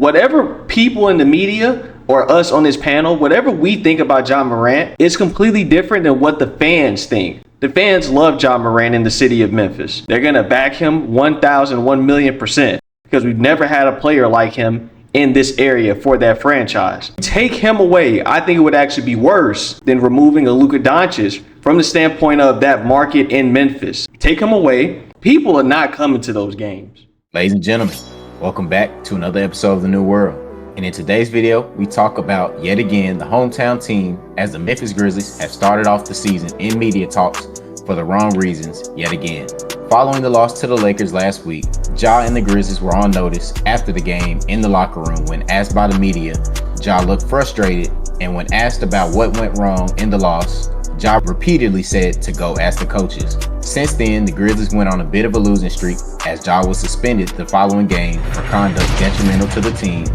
whatever people in the media or us on this panel, whatever we think about Ja Morant is completely different than what the fans think. The fans love Ja Morant in the city of Memphis. They're going to back him 1,000,000,000% because we've never had a player like him in this area for that franchise. Take him away, I think it would actually be worse than removing a Luka Doncic from the standpoint of that market in Memphis. Take him away, people are not coming to those games. Ladies and gentlemen, welcome back to another episode of The New World. And in today's video, we talk about yet again the hometown team as the Memphis Grizzlies have started off the season in media talks for the wrong reasons yet again. Following the loss to the Lakers last week, Ja and the Grizzlies were on notice after the game in the locker room. When asked by the media, Ja looked frustrated, and when asked about what went wrong in the loss, Ja repeatedly said to go ask the coaches. Since then, the Grizzlies went on a bit of a losing streak as Ja was suspended the following game for conduct detrimental to the team,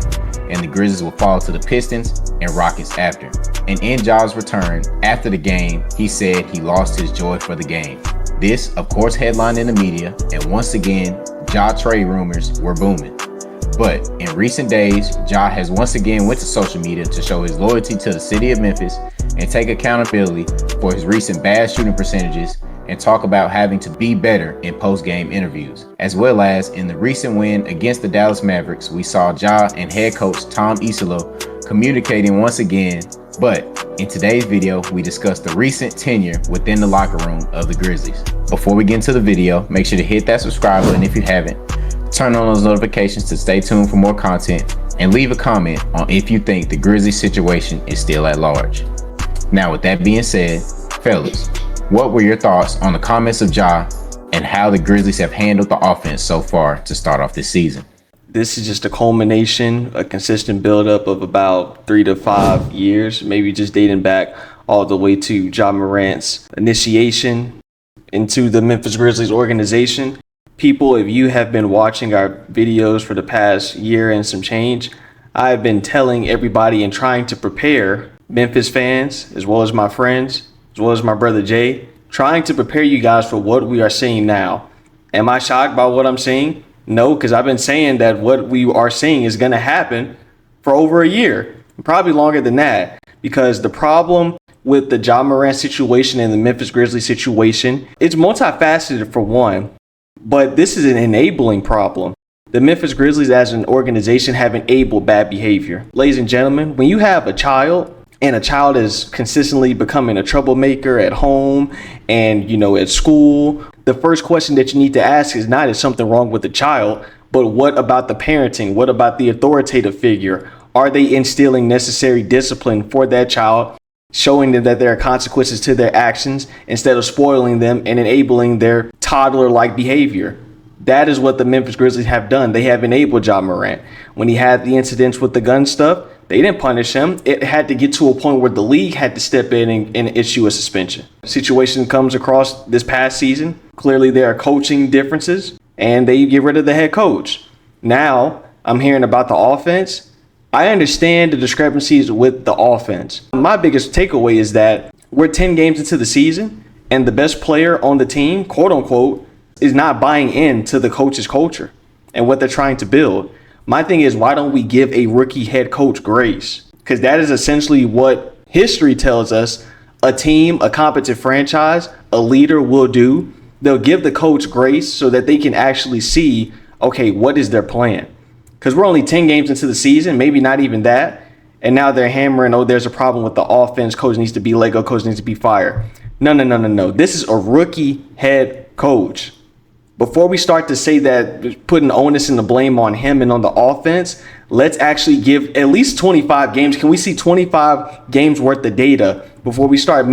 and the Grizzlies will fall to the Pistons and Rockets after. And in Ja's return after the game, he said he lost his joy for the game. This, of course, headlined in the media, and once again, Ja trade rumors were booming. But in recent days, Ja has once again went to social media to show his loyalty to the city of Memphis and take accountability for his recent bad shooting percentages and talk about having to be better in post-game interviews. As well as in the recent win against the Dallas Mavericks, we saw Ja and head coach Tom Isolo communicating once again. But in today's video, we discuss the recent tenure within the locker room of the Grizzlies. Before we get into the video, make sure to hit that subscribe button if you haven't, turn on those notifications to stay tuned for more content, and leave a comment on if you think the Grizzlies situation is still at large. Now, with that being said, fellas, what were your thoughts on the comments of Ja and how the Grizzlies have handled the offense so far to start off this season? This is just a culmination, a consistent buildup of about 3 to 5 years, maybe just dating back all the way to Ja Morant's initiation into the Memphis Grizzlies organization. People, if you have been watching our videos for the past year and some change, I've been telling everybody and trying to prepare Memphis fans, as well as my friends, as well as my brother Jay, trying to prepare you guys for what we are seeing now. Am I shocked by what I'm seeing? No, because I've been saying that what we are seeing is going to happen for over a year, probably longer than that, because the problem with the Ja Morant situation and the Memphis Grizzlies situation, it's multifaceted for one, but this is an enabling problem. The Memphis Grizzlies as an organization have enabled bad behavior. Ladies and gentlemen, when you have a child and a child is consistently becoming a troublemaker at home and, at school, the first question that you need to ask is not, is something wrong with the child, but what about the parenting? What about the authoritative figure? Are they instilling necessary discipline for that child, showing them that there are consequences to their actions instead of spoiling them and enabling their toddler-like behavior? That is what the Memphis Grizzlies have done. They have enabled Ja Morant. When he had the incidents with the gun stuff, they didn't punish him. It had to get to a point where the league had to step in and issue a suspension. Situation comes across this past season. Clearly, there are coaching differences, and they get rid of the head coach. Now, I'm hearing about the offense. I understand the discrepancies with the offense. My biggest takeaway is that we're 10 games into the season, and the best player on the team, quote unquote, is not buying into the coach's culture and what they're trying to build. My thing is, why don't we give a rookie head coach grace? Because that is essentially what history tells us a team, a competent franchise, a leader will do. They'll give the coach grace so that they can actually see, okay, what is their plan? Because we're only 10 games into the season, maybe not even that. And now they're hammering, oh, there's a problem with the offense. Coach needs to be let go. Coach needs to be fired. No. This is a rookie head coach. Before we start to say that, putting onus and the blame on him and on the offense, let's actually give at least 25 games. Can we see 25 games worth of data before we start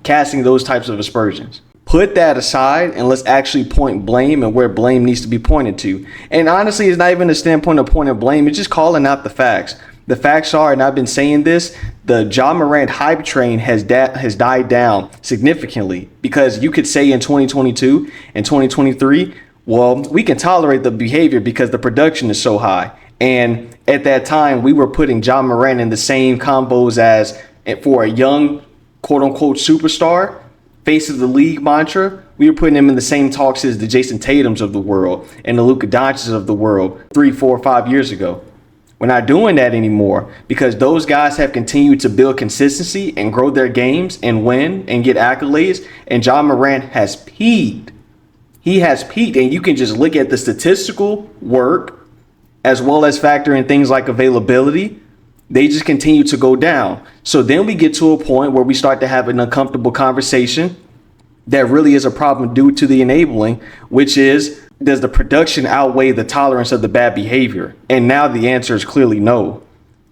casting those types of aspersions? Put that aside and let's actually point blame and where blame needs to be pointed to. And honestly, it's not even a standpoint of pointing blame. It's just calling out the facts. The facts are, and I've been saying this, the Ja Morant hype train has died down significantly, because you could say in 2022 and 2023, well, we can tolerate the behavior because the production is so high. And at that time, we were putting Ja Morant in the same combos as, for a young, quote unquote, superstar, face of the league mantra, we were putting him in the same talks as the Jason Tatums of the world and the Luka Doncic of the world 3, 4, 5 years ago. We're not doing that anymore because those guys have continued to build consistency and grow their games and win and get accolades. And Ja Morant has peaked. He has peaked, and you can just look at the statistical work as well as factor in things like availability. They just continue to go down. So then we get to a point where we start to have an uncomfortable conversation that really is a problem due to the enabling, which is, does the production outweigh the tolerance of the bad behavior? And now the answer is clearly no.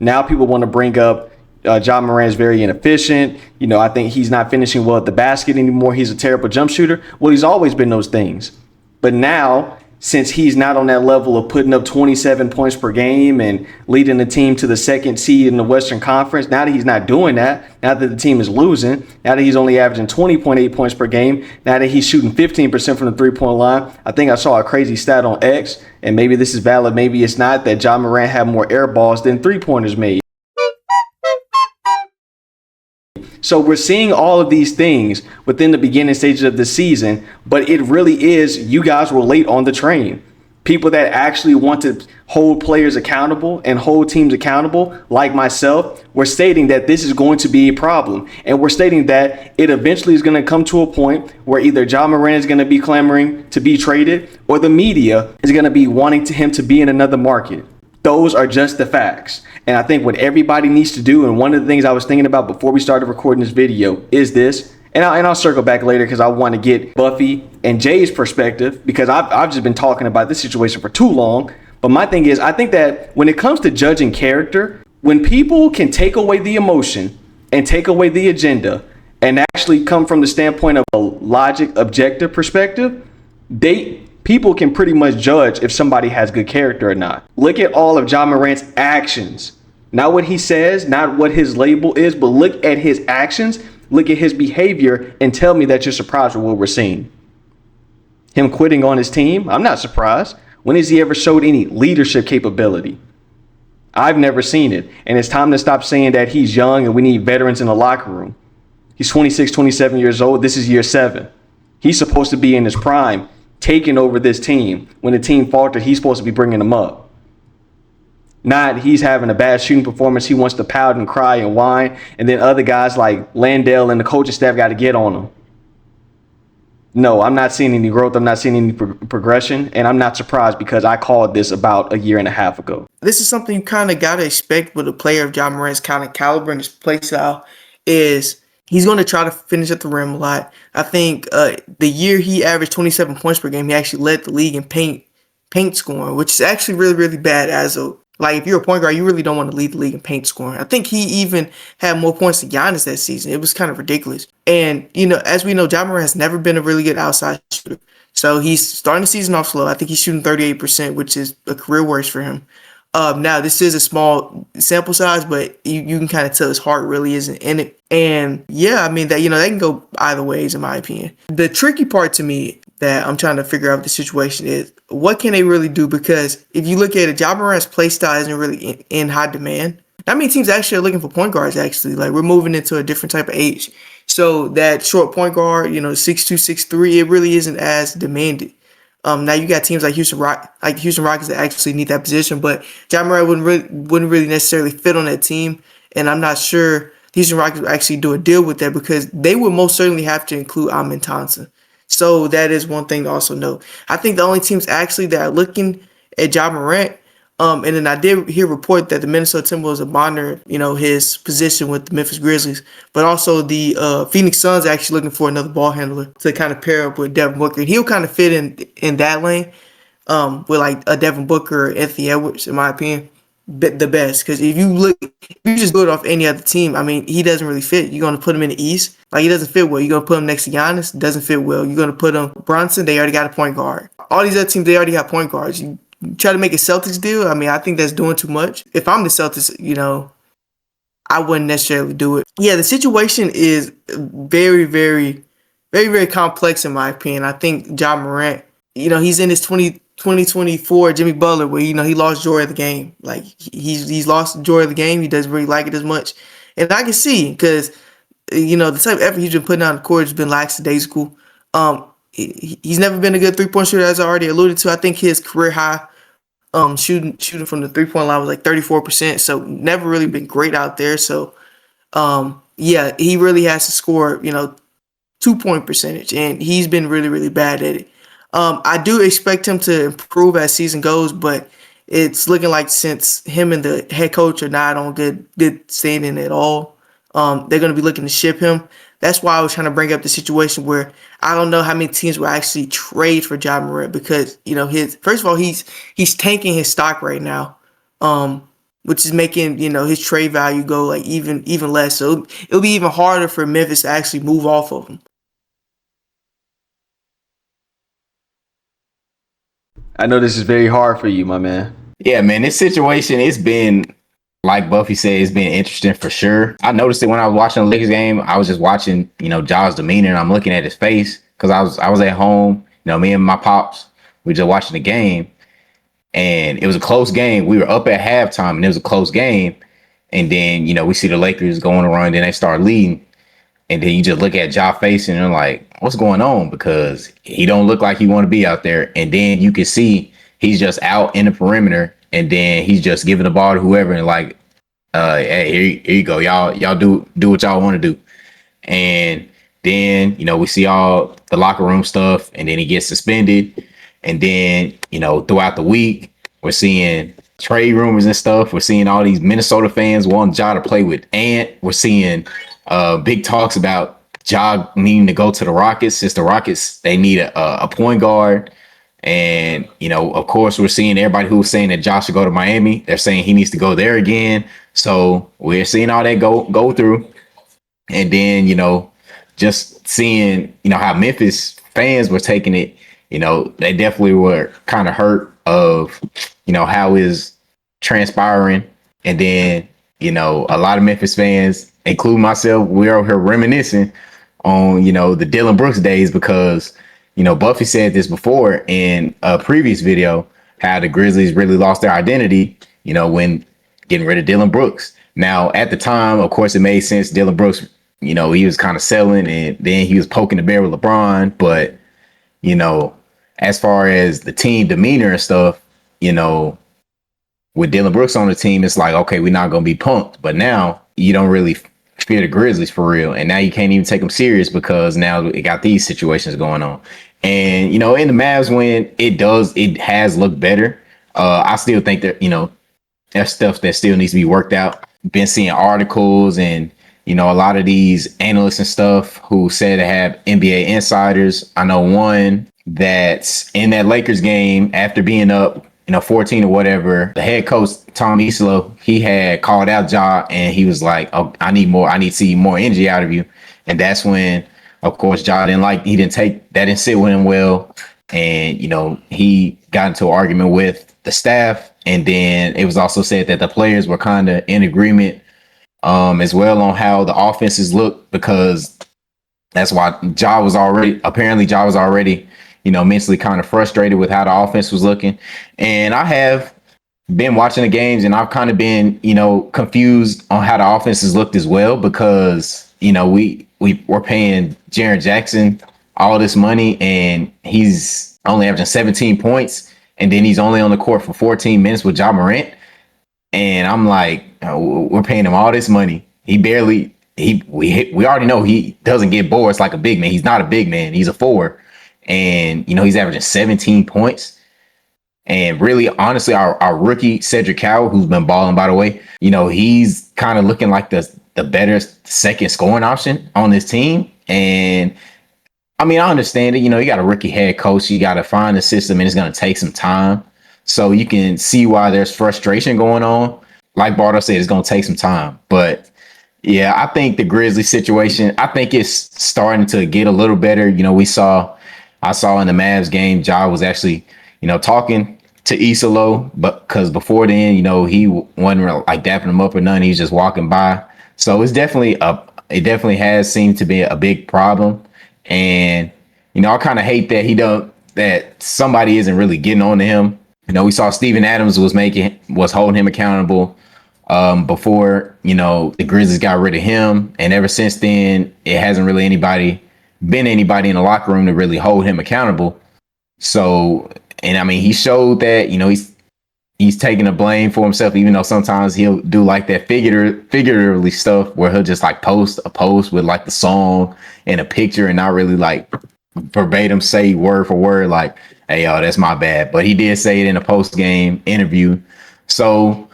Now people want to bring up Ja Morant is very inefficient. I think he's not finishing well at the basket anymore. He's a terrible jump shooter. Well, he's always been those things. But now, since he's not on that level of putting up 27 points per game and leading the team to the second seed in the Western Conference, now that he's not doing that, now that the team is losing, now that he's only averaging 20.8 points per game, now that he's shooting 15% from the three-point line, I think I saw a crazy stat on X, and maybe this is valid, maybe it's not, that Ja Morant had more air balls than three-pointers made. So we're seeing all of these things within the beginning stages of the season, but it really is, you guys were late on the train. People that actually want to hold players accountable and hold teams accountable, like myself, were stating that this is going to be a problem. And we're stating that it eventually is going to come to a point where either Ja Morant is going to be clamoring to be traded or the media is going to be wanting him to be in another market. Those are just the facts. And I think what everybody needs to do, and one of the things I was thinking about before we started recording this video, is this. And I'll circle back later because I want to get Buffy and Jay's perspective, because I've just been talking about this situation for too long. But my thing is, I think that when it comes to judging character, when people can take away the emotion and take away the agenda and actually come from the standpoint of a logic, objective perspective, people can pretty much judge if somebody has good character or not. Look at all of Ja Morant's actions. Not what he says, not what his label is, but look at his actions, look at his behavior, and tell me that you're surprised with what we're seeing. Him quitting on his team, I'm not surprised. When has he ever showed any leadership capability? I've never seen it. And it's time to stop saying that he's young and we need veterans in the locker room. He's 26, 27 years old. This is year 7. He's supposed to be in his prime, taking over this team. When the team faltered, he's supposed to be bringing them up. Not he's having a bad shooting performance, he wants to pout and cry and whine, and then other guys like Landale and the coaching staff got to get on him. No, I'm not seeing any growth. I'm not seeing any progression, and I'm not surprised because I called this about a year and a half ago. This is something you kind of got to expect with a player of Ja Morant's kind of caliber and his play style, is he's going to try to finish at the rim a lot. I think the year he averaged 27 points per game, he actually led the league in paint scoring, which is actually really, really bad if you're a point guard, you really don't want to lead the league in paint scoring. I think he even had more points than Giannis that season. It was kind of ridiculous. And, as we know, Ja Morant has never been a really good outside shooter. So he's starting the season off slow. I think he's shooting 38%, which is a career worst for him. Now, this is a small sample size, but you can kind of tell his heart really isn't in it. And, yeah, I mean, that they can go either ways, in my opinion. The tricky part to me that I'm trying to figure out the situation is, what can they really do? Because if you look at it, Ja Morant's play style isn't really in high demand. Not many teams actually are looking for point guards, actually. Like, we're moving into a different type of age. So that short point guard, 6'2", 6'3", it really isn't as demanded. Now you got teams like Houston Rockets that actually need that position, but Ja Morant wouldn't really necessarily fit on that team. And I'm not sure the Houston Rockets would actually do a deal with that, because they would most certainly have to include Amin Thompson. So that is one thing to also note. I think the only teams actually that are looking at Ja Morant, and then I did hear a report that the Minnesota Timberwolves are monitoring, his position with the Memphis Grizzlies, but also the Phoenix Suns are actually looking for another ball handler to kind of pair up with Devin Booker. And he'll kind of fit in that lane with like a Devin Booker or Anthony Edwards, in my opinion, the best. Because if you just do it off any other team, I mean, he doesn't really fit. You're going to put him in the East. Like, he doesn't fit well. You're going to put him next to Giannis. Doesn't fit well. You're going to put him Brunson. They already got a point guard. All these other teams, they already got point guards. You try to make a Celtics deal. I mean, I think that's doing too much. If I'm the Celtics, I wouldn't necessarily do it. Yeah, the situation is very, very, very, very complex, in my opinion. I think Ja Morant, he's in his 2024 Jimmy Butler, where, he lost joy of the game. Like, he's lost joy of the game. He doesn't really like it as much. And I can see, because, the type of effort he's been putting on the court has been lackadaisical. He's never been a good three-point shooter, as I already alluded to. I think his career high Shooting from the 3-point line was like 34%. So never really been great out there. So yeah, he really has to score, 2-point percentage, and he's been really, really bad at it. I do expect him to improve as season goes, but it's looking like since him and the head coach are not on good standing at all, they're going to be looking to ship him. That's why I was trying to bring up the situation where I don't know how many teams will actually trade for Ja Morant because his first of all he's tanking his stock right now, which is making his trade value go like even less. So it'll be even harder for Memphis to actually move off of him. I know this is very hard for you, my man. Yeah, man, this situation, it's been, like Buffy said, it's been interesting for sure. I noticed it when I was watching the Lakers game. I was just watching, Ja's demeanor, and I'm looking at his face because I was at home. Me and my pops, we just watching the game, and it was a close game. We were up at halftime, and it was a close game. And then, we see the Lakers going to run, then they start leading. And then you just look at Ja face and you're like, what's going on? Because he don't look like he want to be out there. And then you can see he's just out in the perimeter, and then he's just giving the ball to whoever and like, hey, here you go. Y'all do what y'all want to do. And then, we see all the locker room stuff, and then he gets suspended. And then, throughout the week, we're seeing trade rumors and stuff. We're seeing all these Minnesota fans wanting Ja to play with Ant. We're seeing big talks about Ja needing to go to the Rockets, since the Rockets, they need a point guard. And, of course, we're seeing everybody who's saying that Ja should go to Miami. They're saying he needs to go there again. So we're seeing all that go through. And then, just seeing, how Memphis fans were taking it, they definitely were kind of hurt of, how is transpiring. And then, a lot of Memphis fans, including myself, we're over here reminiscing on, the Dillon Brooks days because, Buffy said this before in a previous video, how the Grizzlies really lost their identity, when getting rid of Dillon Brooks. Now, at the time, of course, it made sense. Dillon Brooks, he was kind of selling, and then he was poking the bear with LeBron. But, as far as the team demeanor and stuff, with Dillon Brooks on the team, it's like, okay, we're not going to be punked. But now you don't really fear the Grizzlies for real. And now you can't even take them serious because now it got these situations going on. And, in the Mavs win, it has looked better. I still think that, there's stuff that still needs to be worked out. Been seeing articles and, a lot of these analysts and stuff who said they have NBA insiders. I know one that's in that Lakers game after being up, 14 or whatever. The head coach, Tom Isolo, he had called out Ja, and he was like, oh, I need to see more energy out of you. And that's when, of course, Ja didn't sit with him well. And, he got into an argument with the staff. And then it was also said that the players were kind of in agreement as well on how the offenses look, because that's why Ja was already, mentally kind of frustrated with how the offense was looking. And I have been watching the games, and I've kind of been, confused on how the offenses looked as well, because, we're paying Jaren Jackson all this money, and he's only averaging 17 points, and then he's only on the court for 14 minutes with Ja Morant. And I'm like, we're paying him all this money. We already know he doesn't get boards like a big man. He's not a big man. He's a forward. And, he's averaging 17 points. And really, honestly, our rookie, Cedric Cowell, who's been balling, by the way, he's kind of looking like the better second scoring option on this team. And, I mean, I understand it. You got a rookie head coach. You got to find the system, and it's going to take some time. So you can see why there's frustration going on. Like Bardo said, it's going to take some time. But, yeah, I think the Grizzlies situation, I think it's starting to get a little better. I saw in the Mavs game, Ja was actually, talking to Isolo, but because before then, he wasn't like dapping him up or nothing. He's just walking by. So it definitely has seemed to be a big problem. And, I kind of hate that that somebody isn't really getting on to him. We saw Steven Adams was holding him accountable before, the Grizzlies got rid of him. And ever since then, it hasn't really been anybody in the locker room to really hold him accountable. So, and I mean, he showed that, he's taking the blame for himself, even though sometimes he'll do like that figuratively stuff where he'll just like post a post with like the song and a picture and not really like verbatim say word for word like, hey, yo, that's my bad. But he did say it in a post game interview. So,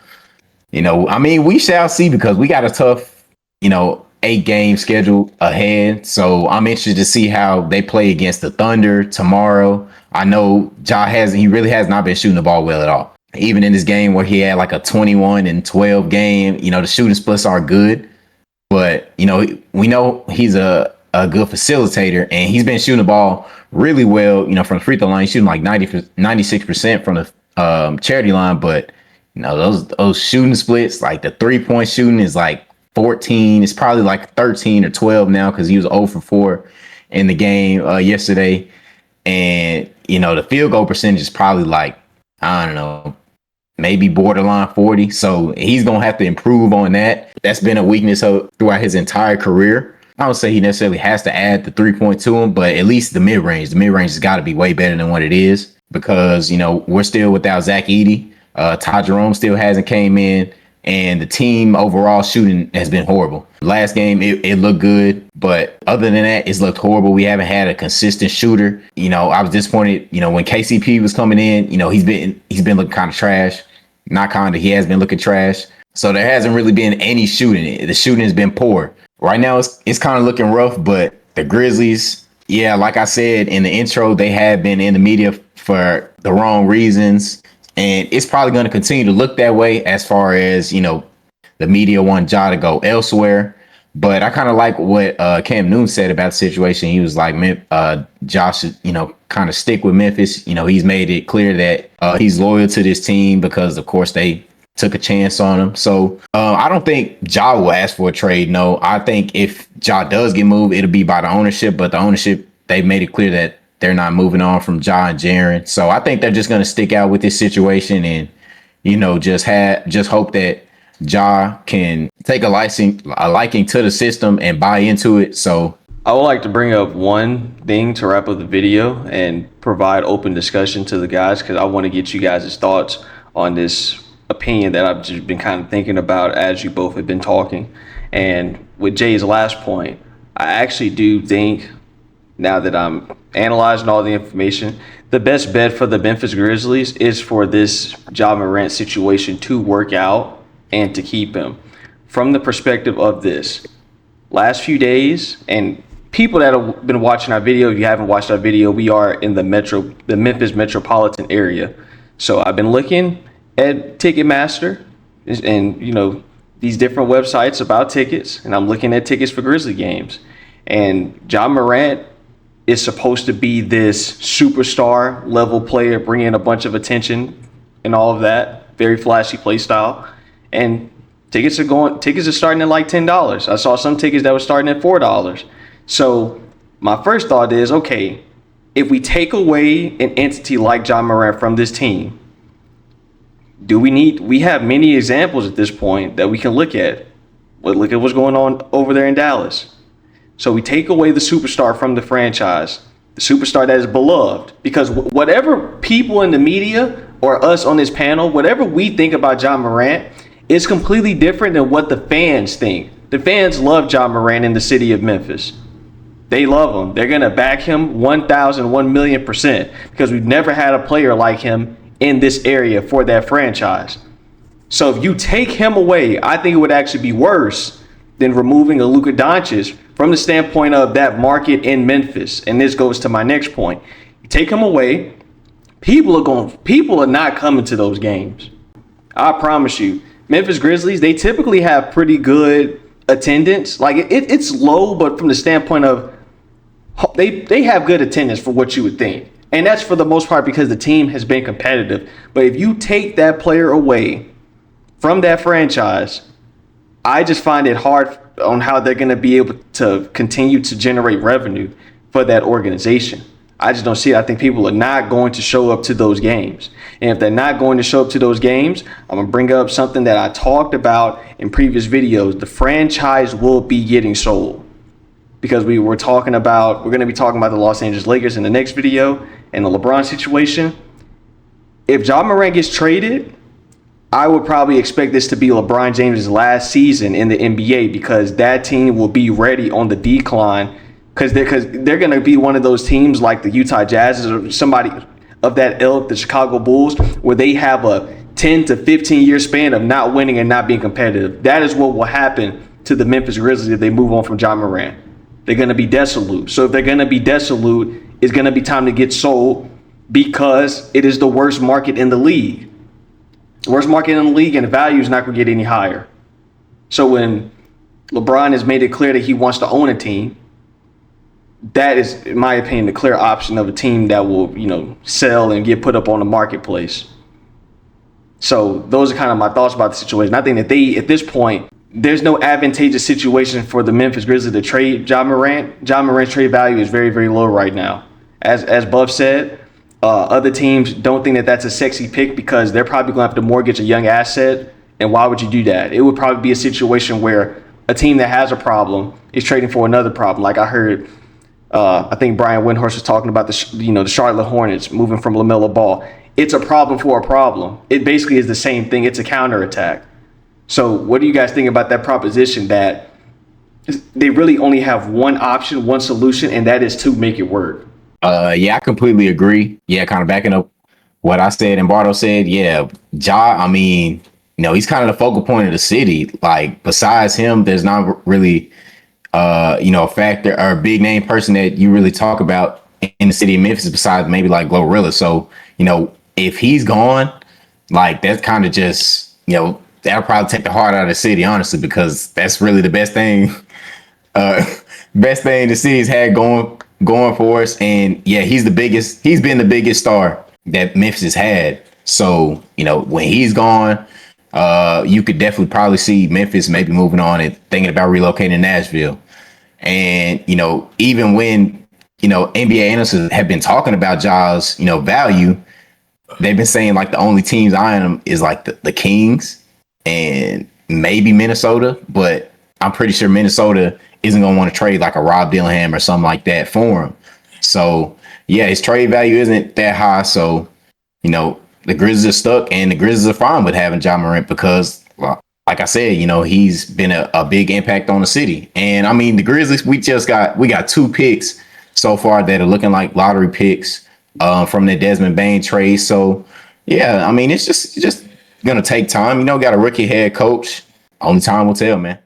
I mean, we shall see, because we got a tough, 8-game schedule ahead. So I'm interested to see how they play against the Thunder tomorrow. I know he really has not been shooting the ball well at all. Even in this game where he had like a 21-12 game, the shooting splits are good, but we know he's a good facilitator, and he's been shooting the ball really well, from the free throw line. He's shooting like 96% from the charity line, but those shooting splits, like the 3-point shooting is like 14. It's probably like 13 or 12 now, because he was 0 for 4 in the game yesterday. And, the field goal percentage is probably like, I don't know, maybe borderline 40. So he's going to have to improve on that. That's been a weakness throughout his entire career. I don't say he necessarily has to add the 3-point to him, but at least the mid-range. The mid-range has got to be way better than what it is, because, we're still without Zach Edey. Ty Jerome still hasn't came in, and the team overall shooting has been horrible. Last game, it looked good, but other than that, it's looked horrible. We haven't had a consistent shooter. I was disappointed, when KCP was coming in, he's been looking kind of trash. Not kind of, he has been looking trash. So there hasn't really been any shooting. The shooting has been poor. Right now, it's kind of looking rough, but the Grizzlies, yeah, like I said in the intro, they have been in the media for the wrong reasons. And it's probably going to continue to look that way, as far as, the media want Ja to go elsewhere. But I kind of like what Cam Newton said about the situation. He was like, Josh should, kind of stick with Memphis. He's made it clear that he's loyal to this team because, of course, they took a chance on him. So I don't think Ja will ask for a trade. No, I think if Ja does get moved, it'll be by the ownership. But the ownership, they've made it clear that they're not moving on from Ja and Jaren. So I think they're just going to stick out with this situation and, just hope that Ja can take a liking to the system and buy into it. So I would like to bring up one thing to wrap up the video and provide open discussion to the guys, because I want to get you guys' thoughts on this opinion that I've just been kind of thinking about as you both have been talking. And with Jay's last point, I actually do think, now that I'm analyzing all the information, the best bet for the Memphis Grizzlies is for this Ja Morant situation to work out and to keep him. From the perspective of this, last few days, and people that have been watching our video, if you haven't watched our video, we are in the Memphis metropolitan area. So I've been looking at Ticketmaster and, these different websites about tickets, and I'm looking at tickets for Grizzly games. And Ja Morant is supposed to be this superstar level player, bringing a bunch of attention and all of that, very flashy play style. And tickets are starting at like $10. I saw some tickets that were starting at $4. So my first thought is, okay, if we take away an entity like Ja Morant from this team, we have many examples at this point that we can look at. Look at what's going on over there in Dallas. So we take away the superstar from the franchise, the superstar that is beloved, because whatever people in the media or us on this panel, whatever we think about Ja Morant is completely different than what the fans think. The fans love Ja Morant in the city of Memphis. They love him. They're going to back him 1,000,000,000%, because we've never had a player like him in this area for that franchise. So if you take him away, I think it would actually be worse than removing a Luka Doncic from the standpoint of that market in Memphis. And this goes to my next point. You take him away, people are not coming to those games. I promise you. Memphis Grizzlies, they typically have pretty good attendance. Like it's low, but from the standpoint of they have good attendance for what you would think. And that's for the most part because the team has been competitive. But if you take that player away from that franchise, I just find it hard on how they're going to be able to continue to generate revenue for that organization. I just don't see it. I think people are not going to show up to those games. And if they're not going to show up to those games, I'm going to bring up something that I talked about in previous videos. The franchise will be getting sold, because we're going to be talking about the Los Angeles Lakers in the next video and the LeBron situation. If Ja Morant gets traded, I would probably expect this to be LeBron James' last season in the NBA because that team will be ready on the decline because they're going to be one of those teams like the Utah Jazz or somebody of that ilk, the Chicago Bulls, where they have a 10 to 15 year span of not winning and not being competitive. That is what will happen to the Memphis Grizzlies if they move on from Ja Morant. They're going to be desolate. So if they're going to be desolate, it's going to be time to get sold because it is the worst market in the league. The worst market in the league, and the value is not going to get any higher. So when LeBron has made it clear that he wants to own a team, that is, in my opinion, the clear option of a team that will, sell and get put up on the marketplace. So those are kind of my thoughts about the situation. I think that at this point, there's no advantageous situation for the Memphis Grizzlies to trade Ja Morant. Ja Morant's trade value is very, very low right now. As Buff said, other teams don't think that that's a sexy pick because they're probably going to have to mortgage a young asset. And why would you do that? It would probably be a situation where a team that has a problem is trading for another problem. Like I heard, I think Brian Windhorst was talking about the Charlotte Hornets moving from LaMelo Ball. It's a problem for a problem. It basically is the same thing. It's a counterattack. So what do you guys think about that proposition that they really only have one option, one solution, and that is to make it work? Yeah, I completely agree. Yeah, kind of backing up what I said and Bardo said. Yeah, Ja, I mean, he's kind of the focal point of the city. Like, besides him, there's not really, a factor or a big name person that you really talk about in the city of Memphis besides maybe like Glorilla. So, if he's gone, like, that's kind of just, that'll probably take the heart out of the city, honestly, because that's really the best thing the city's had going for us. And yeah, he's been the biggest star that Memphis has had. So, when he's gone, you could definitely probably see Memphis maybe moving on and thinking about relocating to Nashville. And, even when, NBA analysts have been talking about Ja's, value, they've been saying like the only teams eyeing him is like the Kings and maybe Minnesota, but I'm pretty sure Minnesota isn't going to want to trade like a Rob Dillingham or something like that for him. So yeah, his trade value isn't that high. So, the Grizzlies are stuck, and the Grizzlies are fine with having Ja Morant because, well, like I said, he's been a big impact on the city. And I mean, the Grizzlies, we got 2 picks so far that are looking like lottery picks from the Desmond Bane trade. So yeah, I mean, it's just going to take time. Got a rookie head coach. Only time will tell, man.